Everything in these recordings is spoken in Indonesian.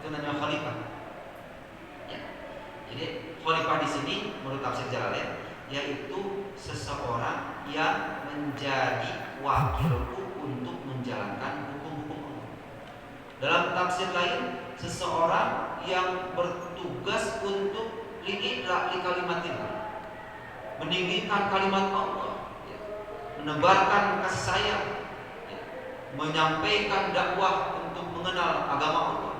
Itu namanya khalifah. Ya. Jadi khalifah di sini menurut tafsir Jalalain yaitu seseorang yang menjadi wakilku untuk menjalankan hukum-hukum Allah. Dalam tafsir lain, seseorang yang bertugas untuk li'ila li kalimatillah, meninggikan kalimat Allah, ya, menebarkan kasih sayang, ya, menyampaikan dakwah untuk mengenal agama Allah,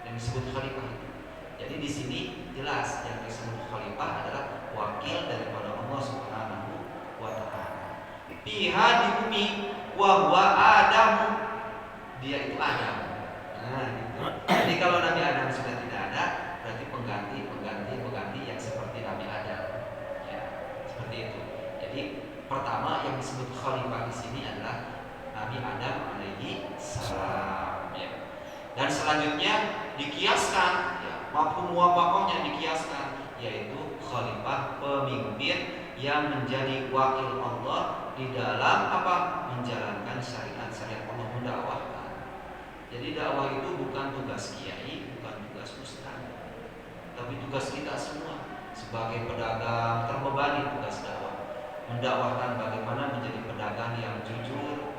yang disebut khalifah itu. Jadi di sini jelas yang disebut khalifah adalah wakil daripada Allah Subhanahu wa taala. Fiha di bumi wa huwa Adam. Dia itu Adam. Nah, gitu. Jadi kalau Nabi Adam sudah tidak ada, berarti pengganti yang seperti Nabi Adam. Ya, seperti itu. Jadi pertama yang disebut khalifah di sini adalah Nabi Adam alaihi salam. Ya. Dan selanjutnya dikiaskan, ya, mafhum muwafaqahnya dikiaskan, yaitu khalifah pemimpin yang menjadi wakil Allah di dalam apa? Menjalankan syariat-syariat Allah, mendakwahkan. Jadi dakwah itu bukan tugas kiai, bukan tugas ustaz, tapi tugas kita semua sebagai pedagang terbebani tugas dakwah, mendakwahkan bagaimana menjadi pedagang yang jujur.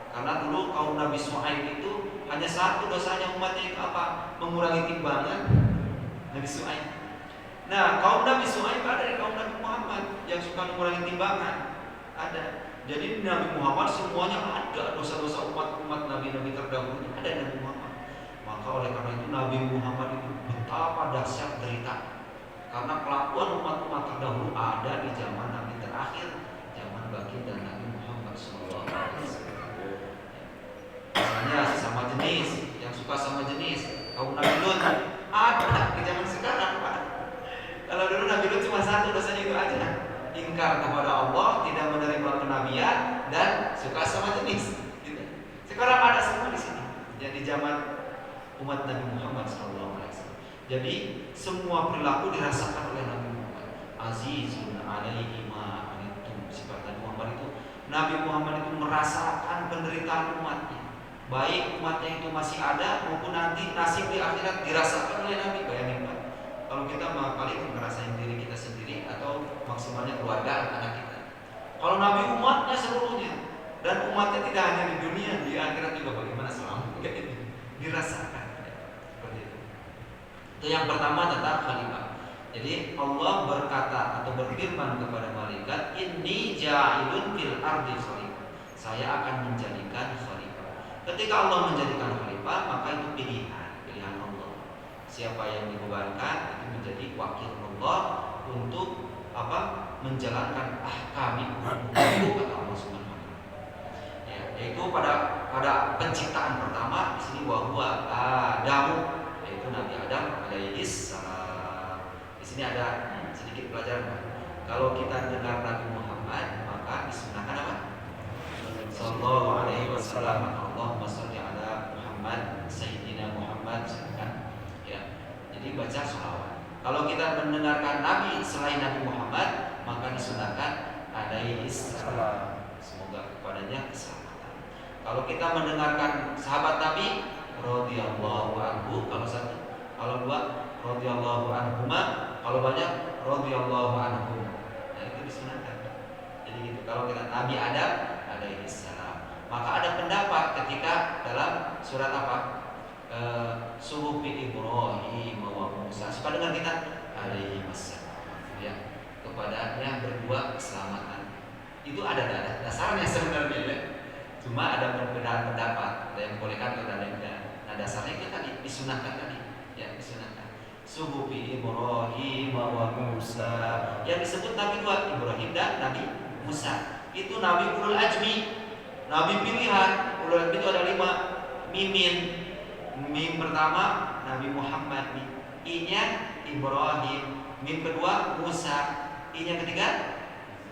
Karena dulu kaum Nabi Syuaib itu hanya satu dosanya umatnya itu apa? Mengurangi timbangan. Nabi Syuaib. Nah, kaum Nabi Syuaib ada dari kaum Nabi Muhammad yang suka mengurangi timbangan. Ada. Jadi Nabi Muhammad semuanya ada dosa-dosa umat Nabi-Nabi terdahulu ada Nabi Muhammad. Maka oleh karena itu Nabi Muhammad itu betapa dahsyat derita. Karena kelakuan umat-umat terdahulu ada di zaman Nabi terakhir, zaman baginda Nabi Muhammad SAW. Misalnya sesama jenis, yang suka sama jenis, kaum Nabi Lut ada di zaman sekarang, Pak. Kalau dulu Nabi Lut cuma satu dosanya itu aja, ingkar kepada Allah, tidak menerima kenabian, dan suka sama jenis. Gitu. Sekarang ada semua di sini. Ya di zaman umat Nabi Muhammad SAW. Jadi semua perilaku dirasakan oleh Nabi Muhammad. Azizun alaihi ma anittum. Sifat Nabi Muhammad itu, Nabi Muhammad itu merasakan penderitaan umatnya. Baik umatnya itu masih ada maupun nanti nasib di akhirat dirasakan oleh Nabi. Bayangin Pak, kalau kita paling ngerasain diri kita sendiri atau maksimalnya keluarga anak kita. Kalau Nabi umatnya seluruhnya, dan umatnya tidak hanya di dunia, di akhirat juga bagaimana selamanya dirasakan. Seperti itu. Itu yang pertama tentang khalifah. Jadi Allah berkata atau berfirman kepada malaikat, Inni ja'ilun fil ardi khalifah. Saya akan menjadikan khalifah. Ketika Allah menjadikan khalifah, maka itu pilihan Allah. Siapa yang dibebankan itu menjadi wakil Allah untuk apa? Menjalankan ahkam hukum Allah Subhanahu wa taala. Ya, yaitu pada penciptaan pertama di sini wahwa Adam, yaitu Nabi Adam alaihi salam. Di sini ada sedikit pelajaran. Kalau kita dengar Nabi Muhammad, maka disunahkan apa? Sallallahu alaihi wasallam. Allahumma sholli ala Muhammad Sayyidina Muhammad. Ya. Jadi baca sholawat. Kalau kita mendengarkan Nabi selain Nabi Muhammad, maka disunahkan alaihi salam. Semoga kepadanya keselamatan. Kalau kita mendengarkan sahabat Nabi radhiyallahu anhu, kalau satu, kalau dua radhiyallahu anhuma, kalau banyak radhiyallahu anhum. Nah, itu disunahkan. Jadi gitu. Kalau kita Nabi Adam alaihi salam, maka ada pendapat ketika dalam surat apa? Suhufi Ibrahim wa Musa. Suka dengar kita alaihi wassalam. Ya, kepadanya berdua keselamatan. Itu ada dasarnya sebenarnya ya. Cuma ada perbedaan pendapat, ada yang bolehkan atau ada yang tidak. Nah, dasarnya itu tadi disunahkan tadi. Ya, disunahkan. Suhufi Ibrahim wa Musa. Yang disebut Nabi dua, Ibrahim dan Nabi Musa. Itu Nabi ulul azmi, Nabi pilihan. Ulul azmi itu ada 5. Mimin, mim pertama Nabi Muhammad, I-nya Ibrahim, mim kedua Musa, I-nya ketiga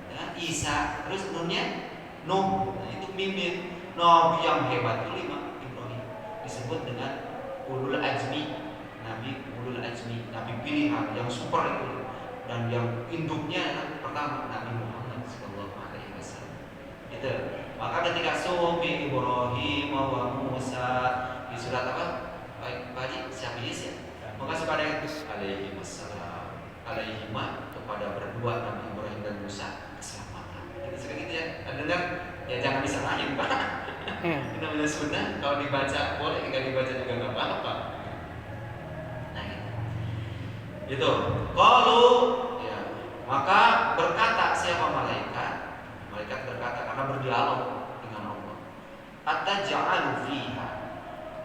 ya, Isa, terus nunnya Nuh. Nah, itu mimin. Nabi yang hebat itu 5, Ibrahim. Disebut dengan ulul azmi, Nabi ulul azmi, Nabi pilihan yang super itu. Dan yang induknya pertama Nabi Muhammad sallallahu alaihi wasallam. Itu. Maka ketika suhufi Ibrahim wa Musa di surat apa? Baik, Pak Haji, siapa iblis ya. Maka suka ada yang alaihi wassalam, alaihi ma, kepada berdua Nabi Ibrahim dan Musa keselamatan. Kita suka gitu ya. Ada dengar? Ya jangan disalahin Pak. Ini namanya sunnah. Kalau dibaca boleh, jika dibaca juga nggak apa-apa. Nah itu. Kalau ya, maka berkata siapa malaikat? Malaikat berkata karena berdialog dengan Allah. Ataj'alu fiha,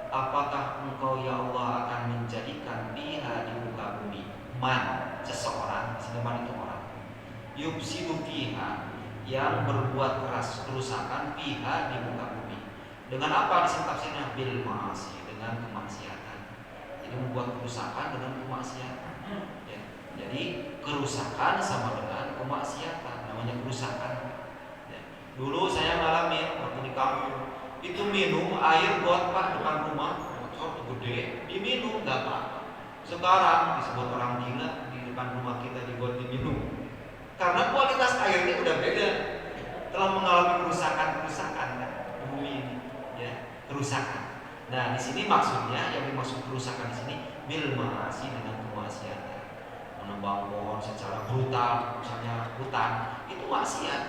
apakah engkau ya Allah akan menjadikan fiha di muka bumi man, seseorang, seseorang itu orang, yufsidu fiha, yang berbuat kerusakan fiha di muka bumi. Dengan apa disini tafsirnya? Bil ma'asi, dengan kemaksiatan. Jadi membuat kerusakan dengan kemaksiatan ya. Jadi kerusakan sama dengan kemaksiatan, namanya kerusakan ya. Dulu saya ngalamin waktu di kampung, itu minum air got Pak depan rumah, bocor gede, diminum nggak apa-apa. Sekarang disebut orang gila, di depan rumah kita di got diminum, karena kualitas airnya udah beda, telah mengalami kerusakan bumi ini, ya kerusakan. Nah di sini maksudnya yang dimaksud kerusakan di sini bil ma'asi, dengan kemaksiatan, menebang pohon secara brutal, misalnya hutan, itu maksiat.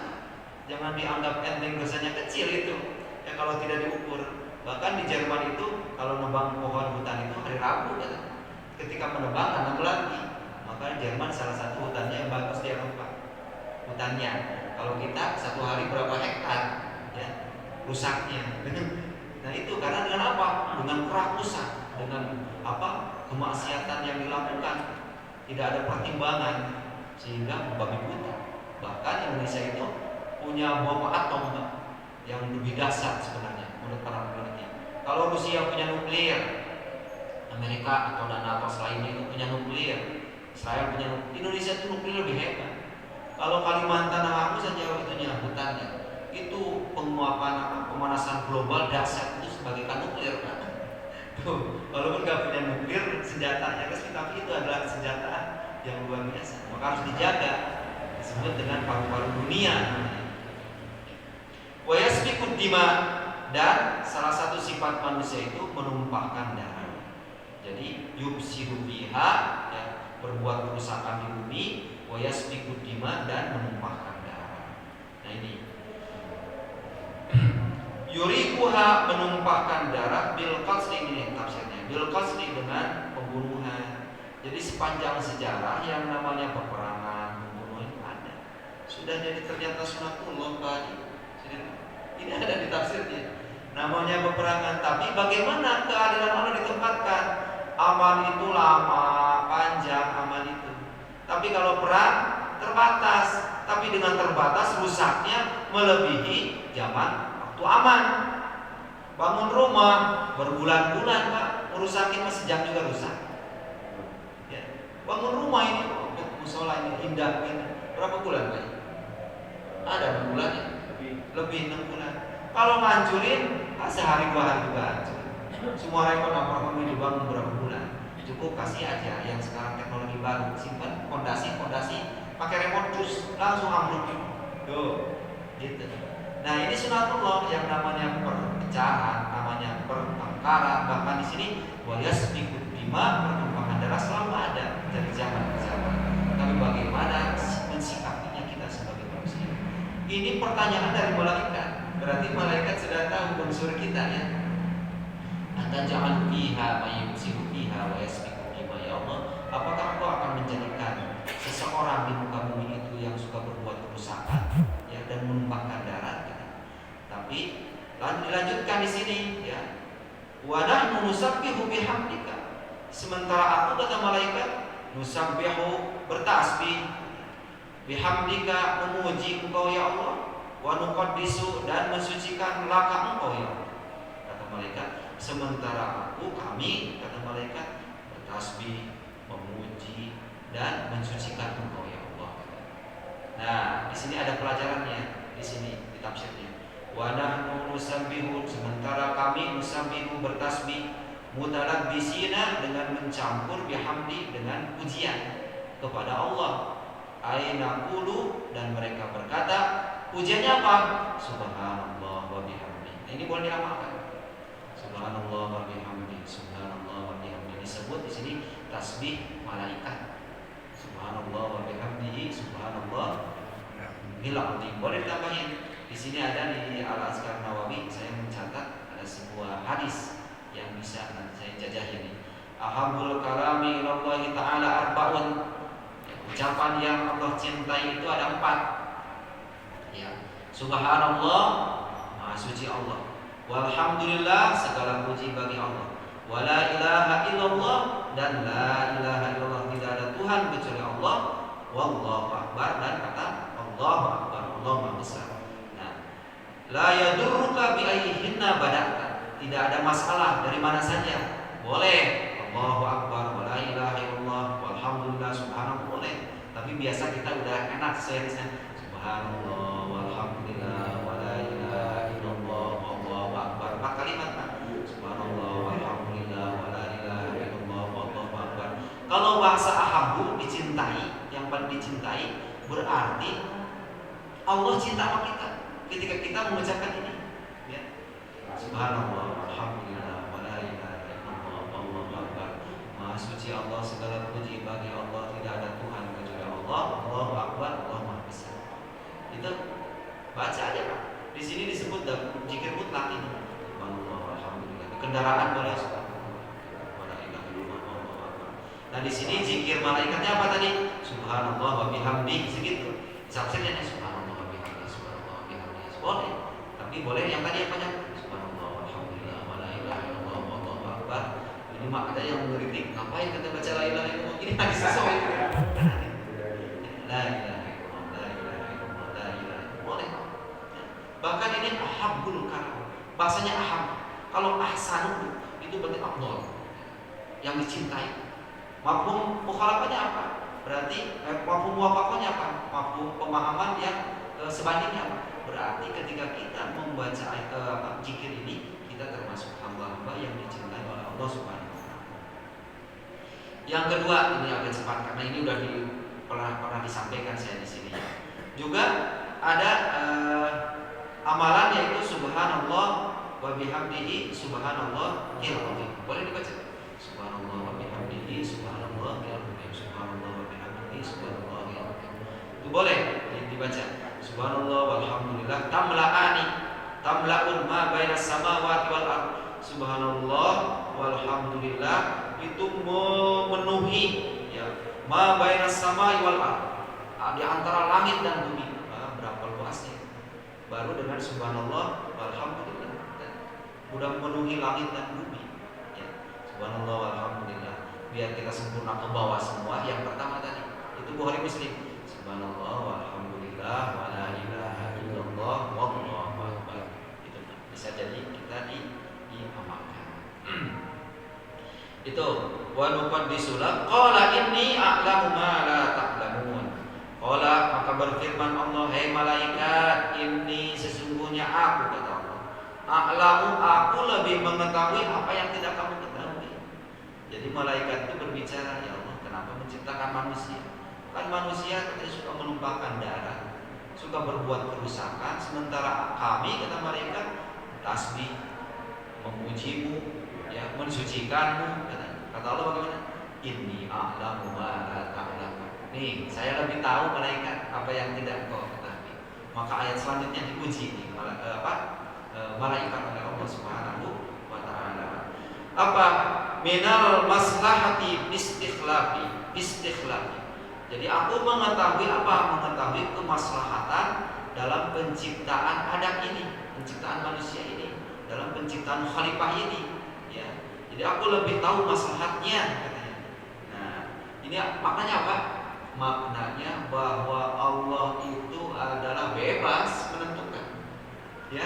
Jangan dianggap enteng, dosanya kecil itu. Ya kalau tidak diukur. Bahkan di Jerman itu kalau nebang pohon hutan itu hari Rabu kan. Ketika menebang tanam lagi. Maka Jerman salah satu hutannya yang bagus dia lupa hutannya. Kalau kita satu hari berapa hektar ya rusaknya. Nah itu karena dengan apa? Dengan kerakusan, dengan apa? Kemaksiatan yang dilakukan, tidak ada pertimbangan sehingga membabi buta. Bahkan Indonesia itu punya bom atom yang lebih dahsyat sebenarnya menurut para peneliti. Kalau Rusia punya nuklir, Amerika atau dan atas lainnya itu punya nuklir, Israel punya nuklir, Indonesia itu nuklir lebih hebat. Kalau Kalimantan aku saja itunya hutannya, itu penguapan pemanasan global dahsyat itu sebagai nuklir. Tuh, walaupun nggak punya nuklir, senjatanya resmi, tapi itu adalah senjata yang luar biasa. Maka harus dijaga, disebut dengan paru-paru dunia. Wa yasfikud dima, dan salah satu sifat manusia itu menumpahkan darah. Jadi yufsidu fiha, ya, berbuat kerusakan di bumi, wa yasfikud dima, dan menumpahkan darah. Nah ini yurikuha, menumpahkan darah, bil qasli, ini tafsirnya, bil qasli, dengan pembunuhan. Jadi sepanjang sejarah yang namanya peperangan, pembunuhan ada. Sudah jadi ternyata sunatullah Pak. Ini ada di tafsirnya. Namanya peperangan, tapi bagaimana keadilan Allah ditempatkan? Aman itu lama, panjang aman itu. Tapi kalau perang terbatas, tapi dengan terbatas rusaknya melebihi zaman waktu aman. Bangun rumah berbulan-bulan Pak, merusakin sejam juga rusak. Ya. Bangun rumah ini, musola ini indah ini, berapa bulan Pak? Ada bulan ya? Lebih 6 bulan. Kalau ngancurin sehari 2 hari juga hancur. Semua rekor apartemen dibangun berapa bulan. Cukup kasih aja yang sekarang teknologi baru, simpan fondasi pakai remote cus langsung ambruk. Tuh, gitu. Nah ini sunatullah yang namanya perpecahan, namanya pertengkaran. Bahkan di sini wayasfikud dima, pertumpahan darah selalu ada dari zaman ke zaman. Tapi bagaimana mensikapinya kita sebagai manusia? Ini pertanyaan dari malaikat. Berarti malaikat sudah tahu unsur kita ya. Ataj'alu fiha may yufsidu fiha wa yasfiku dima, ya Allah, apakah Engkau akan menjadikan seseorang di muka bumi itu yang suka berbuat kerusakan ya, dan menumpahkan darah gitu. Tapi dilanjutkan di sini ya. Wa nahnu nusabbihu bihamdika. Sementara aku, kata malaikat, nusabbihu, bertasbih, bihamdika, memuji Engkau ya Allah, wa nuqaddisu, dan mensucikan laka Engkau ya Allah. Kata malaikat, sementara kami, kata malaikat, bertasbih, memuji, dan mensucikan Engkau ya Allah. Nah, di sini ada pelajarannya, di sini di tafsirnya. Wa nahnu nusabbihu, sementara kami nusabbihu, bertasbih, mutalabbisina, dengan mencampur, bihamdi, dengan pujian kepada Allah. Aina qulu, dan mereka berkata, pujiannya apa? Subhanallah wa bihamdi. Ini boleh diamalkan. Subhanallah wa bihamdi, subhanallah wa bihamdi, disebut tasbih malaikat. Subhanallah wa bihamdihi subhanallah bil azim. Boleh ditambahin. Di sini ada di Al-Azkar Nawawi, saya mencatat ada sebuah hadis yang bisa nanti saya jajah ini. Ahabul kalami ilallahi ta'ala arba'un. Ucapan yang Allah cintai itu ada 4. Ya. Subhanallah, Maha suci Allah. Walhamdulillah, segala puji bagi Allah. Wala ilaha illallah, dan la ilaha illallah, tidak ada Tuhan kecuali Allah. Wallahu akbar, dan kata Allahu akbar, Allah Maha besar. Nah, la yadurruka bi ayyihinna bada'ta. Tidak ada masalah dari mana saja. Boleh Allahu akbar, wala ilaha illallah, walhamdulillah, subhanallah, boleh. Tapi biasa kita udah enak sayangnya subhanallah, walhamdulillah, wala ilaha illallah, wallahu akbar. 4 kalimat Pak. Subhanallah, walhamdulillah, wala ilaha illallah, wallahu akbar. Kalau bahasa ahabbu, dicintai, yang paling dicintai, berarti Allah cinta sama kita ketika kita mengucapkan ini. Ya. Subhanallah, alhamdulillah, wala ilaha illallah, wallahu akbar. Maha suci Allah, segala puji bagi Allah, tidak ada Tuhan kecuali Allah. Allahu akbar, Allah Maha besar. Itu baca aja Pak. Di sini disebut zikir mutlak ini. Subhanallah, alhamdulillah. Di kendaraan boleh subhanallah, wala ilaha illallah, wallahu akbar. Nah, di sini zikir malaikatnya apa tadi? Subhanallah wa bihamdi, segitu. Subsennya subhanallah wa bihamdi, subhanallah wa bihamdi. Boleh. Tapi boleh yang tadi apa? Subhanallah, alhamdulillah, wala ilaha illallah, wallahu akbar. Ini mah ada yang mengkritik, ngapain kita baca la ilaha illallah? Ini hadis sesuai. La ilaha illallah, la ilaha illallah, la ilaha illallah. Boleh. Bahkan ini ahabbul kalam. Bahasanya ahab. Kalau ahsanu itu berarti afdal, yang dicintai. Mafhum mukhalafahnya apa? Berarti mafhum muwafaqahnya apa? Mafhum pemahaman yang sebandingnya apa? Berarti ketika kita membaca zikir ini, kita termasuk hamba-hamba yang dicintai oleh Allah Subhanahu wa taala. Yang kedua, ini agak cepat karena ini udah pernah disampaikan saya di sini. Juga ada amalan yaitu subhanallah wa bihamdihi subhanallah azim. Boleh dibaca. Subhanallah wa bihamdihi subhanallah azim. Subhanallah wa bihamdihi subhanallah azim. Itu boleh dibaca. Subhanallah walhamdulillah tamla'un ma bainas samawati wal ardh. Subhanallah walhamdulillah itu memenuhi ya ma bainas samai wal ardh, di antara langit dan bumi. Berapa luasnya? Baru dengan subhanallah walhamdulillah udah memenuhi langit dan bumi. Ya. Subhanallah walhamdulillah. Biar kita sempurna ke bawah semua. Yang pertama tadi itu Bukhari Muslim. Subhanallah walhamdulillah wala ilaha illallah wallahu akbar. Itu bisa jadi kita diamalkan. Itu wa nuqaddisulah qala inni a'lamu ma la ta'lamun. Qala, maka berfirman Allah, hai malaikat, inni sesungguhnya aku, kata Allah, a'lamu, aku lebih mengetahui apa yang tidak kamu ketahui. Jadi malaikat itu berbicara, ya Allah, kenapa menciptakan manusia? Kan manusia katanya suka menumpahkan darah, suka berbuat kerusakan, sementara kami, kata malaikat, tasbih, memujimu, ya, mensucikanmu. Kata Allah bagaimana? Inni a'lamu ma la ta'lamun. Nih, saya lebih tahu malaikat apa yang tidak engkau ketahui. Maka ayat selanjutnya diuji nih, malaikat oleh Allah Subhanahu wa taala. Apa? Minal maslahati istikhlafi. Jadi aku mengetahui apa? Mengetahui kemaslahatan dalam penciptaan Adam ini, penciptaan manusia ini, dalam penciptaan khalifah ini, ya. Jadi aku lebih tahu maslahatnya, katanya. Nah, ini maknanya apa? Maknanya bahwa Allah itu adalah bebas menentukan, ya.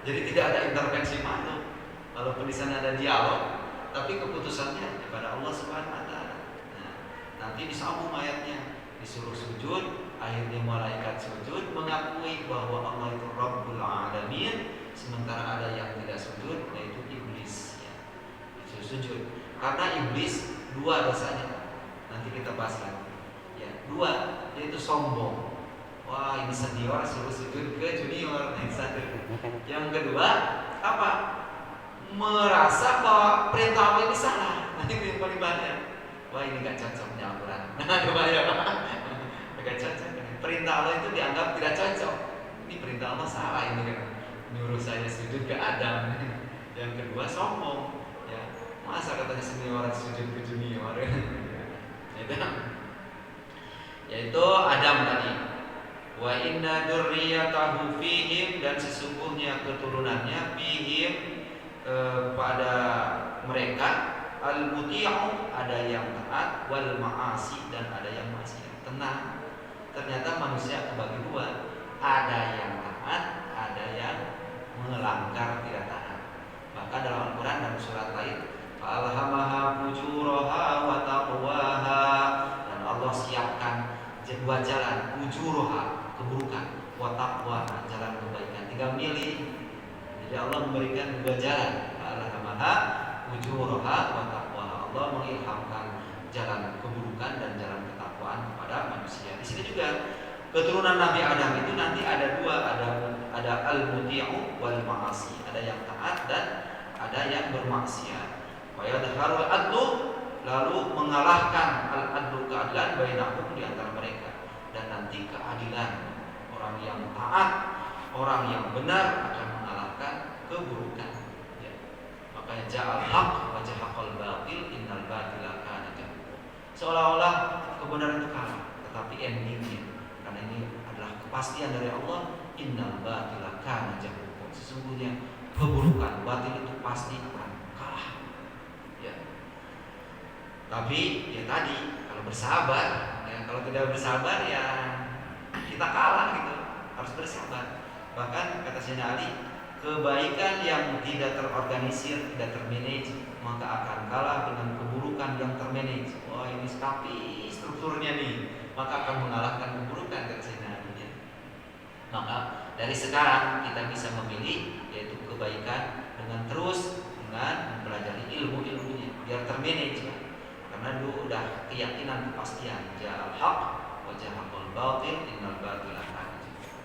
Jadi tidak ada intervensi makhluk. Walaupun di sana ada dialog, tapi keputusannya kepada Allah Subhanahu wa taala. Nah, nanti disambung ayatnya, disuruh sujud, akhirnya malaikat sujud mengakui bahwa Allah itu Rabbul Alamin, sementara ada yang tidak sujud, yaitu iblis, ya. Disuruh sujud. Karena iblis dua dosanya. Nanti kita bahas lagi. Ya, dua, yaitu sombong. Wah, ini senior suruh sujud ke junior. Yang satu. Yang kedua, apa? Merasa bahwa perintah Allah ini salah. Nanti yang paling banyak. Wah ini gak cocok nih Al-Quran. Nah coba ya Pak, gak cocok. Perintah Allah itu dianggap tidak cocok. Ini perintah Allah salah ini kan. Nyuruh saya sujud ke Adam. Yang kedua sombong. Ya, masa katanya semua orang sujud ke junior. Yaitu Adam tadi. Wa inna dzurriyyatahu fihim, dan sesungguhnya keturunannya fihim pada mereka al-muti'u, ada yang taat, wal ma'asi, dan ada yang maksiat. Tenang, ternyata manusia kebagi dua, ada yang taat, ada yang melanggar tidak taat. Maka dalam Al-Quran dan surat lain, alhamaha fujuraha wa taqwaha, dan Allah siapkan dua jalan, fujuraha keburukan, wa taqwaha jalan kebaikan. Tinggal milih. Jadi Allah memberikan dua jalan, alhamaha fujuraha wa taqwaha. Allah mengilhamkan jalan keburukan dan jalan ketakwaan kepada manusia. Di sini juga keturunan Nabi Adam itu nanti ada dua, ada al-muti'u wal ma'asi, ada yang taat dan ada yang bermaksiat. Wa yadharul adlu, lalu mengalahkan al-adlu keadilan bainahum di antara mereka, dan nanti keadilan orang yang taat, orang yang benar akan mengalahkan keburukan. Ya. Makanya ja'al haq wa jahaqal batil innal batila kana zahuqa. Seolah-olah kebenaran itu kalah, tetapi endingnya, karena ini adalah kepastian dari Allah, innal batila kana zahuqa. Sesungguhnya keburukan, batil itu pasti akan kalah. Ya. Tapi ya tadi, kalau bersabar, ya, kalau tidak bersabar ya kita kalah gitu. Harus bersabar. Bahkan kata Sayyidina Ali, kebaikan yang tidak terorganisir, tidak termanage, maka akan kalah dengan keburukan yang termanage. Wah ini tapi strukturnya nih, maka akan mengalahkan keburukan, kata Sayyidina Ali. Maka dari sekarang kita bisa memilih, yaitu kebaikan dengan terus dengan mempelajari ilmu-ilmunya biar termanage ya. Karena dulu udah keyakinan kepastian, ja'al haq wa jahaqal batil innal batila kana zahuqa.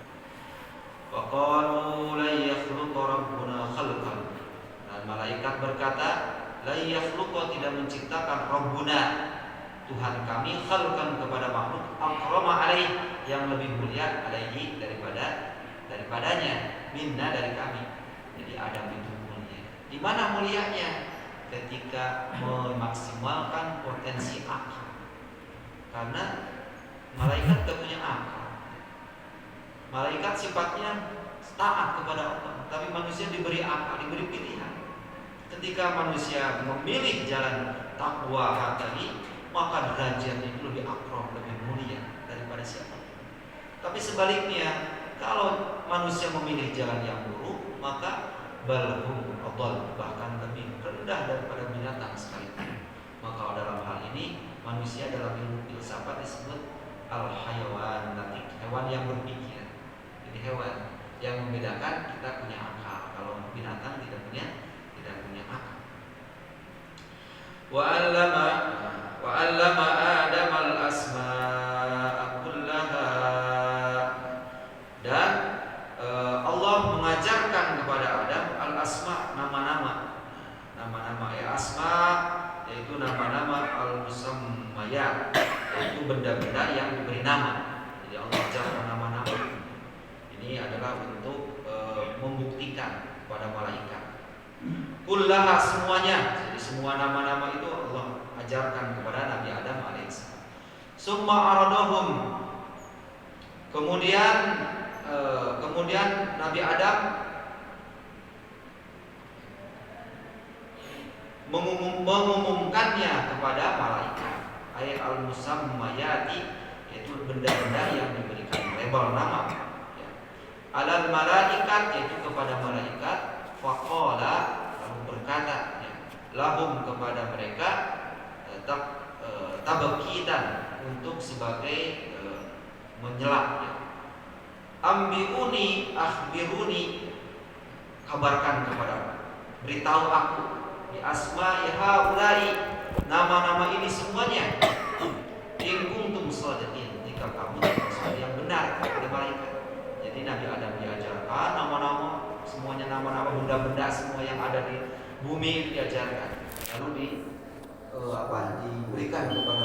Wa qalu la yakhluqa rabbuna khalqan, dan malaikat berkata la yakhluqa, tidak menciptakan rabbuna Tuhan kami khalqan kepada makhluk akrama alaih, yang lebih mulia alaihi daripadanya, minna dari kami. Jadi Adam itu mulia. Di mana mulianya? Ketika memaksimalkan potensi akal. Karena malaikat tidak punya akal. Malaikat sifatnya taat kepada Allah, tapi manusia diberi akal, diberi pilihan. Ketika manusia memilih jalan takwa tadi, maka derajatnya itu lebih akram, lebih mulia daripada siapa. Tapi sebaliknya, kalau manusia memilih jalan yang buruk, maka balhum adall, bahkan lebih rendah daripada binatang sekalipun. Maka dalam hal ini manusia dalam ilmu filsafat disebut al-hayawan natik, hewan yang berpikir. Jadi hewan yang membedakan kita punya akal, kalau binatang tidak punya akal. Wa 'allama Adam al-asma'a kullaha, dan Allah mengajarkan kepada Adam al-asma, nama-nama ya, asma yaitu nama-nama, al-musammayat yaitu benda-benda yang diberi nama. Jadi Allah ajarkan nama-nama. Ini adalah untuk membuktikan kepada malaikat. Kullaha, semuanya. Jadi semua nama-nama itu Allah ajarkan kepada Nabi Adam alaihissalam. Summa aradahum, kemudian Nabi Adam mengumumkannya kepada malaikat. Ayat al-musammayati, yaitu benda-benda yang diberikan label nama ya. Alal malaikat, yaitu kepada malaikat. Faqala, lalu berkata ya, lahum, kepada mereka, tabkitan, untuk sebagai menyelak ya. Ambiuni akhbiruni, kabarkan kepadaku, beritahu aku, bi asma'i haulai, nama-nama ini semuanya, in kuntum shadiqin, jika kamu sesuatu yang benar kepada malaikat. Jadi Nabi Adam diajarkan nama-nama, semuanya nama-nama benda-benda semua yang ada di bumi diajarkan. Lalu diberikan kepada